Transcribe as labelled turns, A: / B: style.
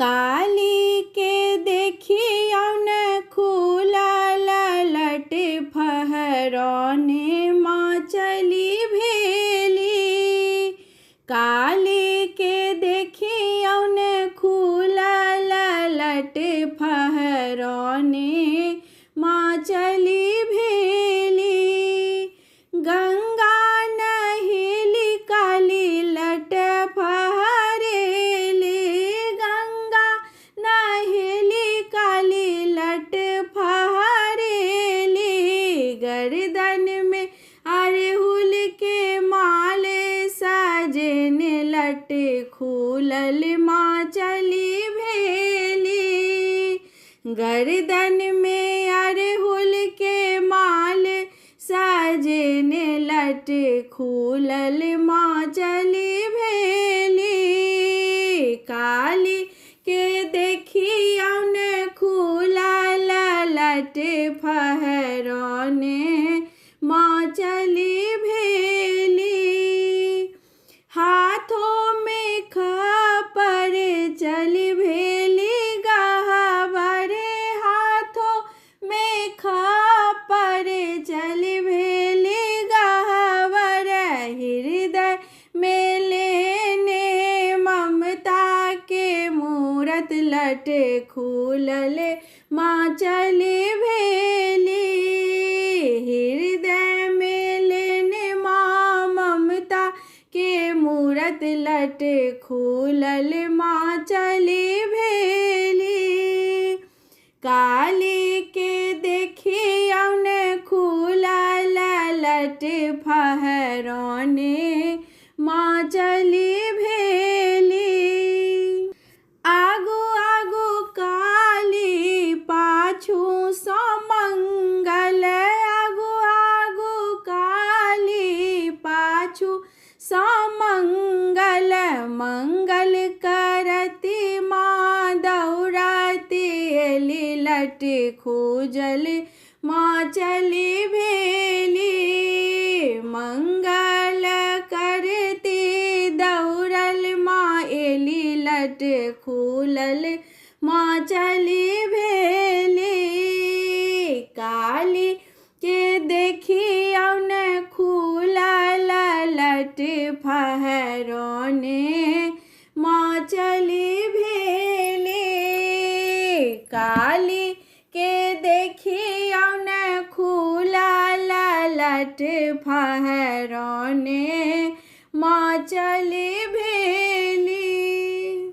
A: काली के देखियौ न खुलल लट फहरौने माँ चली भेली। काली के देखियौ न खुलल लट फहरौने माँ चली भेली। गंगा नहेली काली लट फहरेली। गंगा नहेली काली लट फहरेली। गर्दन में अड़हुल के माल सजने लट खुलल माँ चली भेली। गर्दन में अड़हुल के माल सजने लट खुलल माँ चली भेली। काली के देखियौ न खुलल लट फहरौने माँ चली भेली। हाथों में खपर चली भेली गहवरे। हाथों में खपर चली भेली गहवर। हृदय में लेने ममता के मूरत लट खुलल माँ चली भेली। हृदय में लेने माँ ममता के मूरत लट खुलल माँ चली भेली। काली के देखियौ न खुलल लट फहरौने माँ चली भेली। आगू आगू काली पाछू समंगल। आगू आगू काली पाछू समंगल। मंगल करती माँ दौड़ती एली लट खुजल माँ चली भेली। मंगल करती दौड़ल माँ एली लट खुलल माँ चली भेली। काली के देखियौ न खुलल लट फहरौने माँ चली भेली। काली के देखियौ न खुलल लट फहरौने माँ चली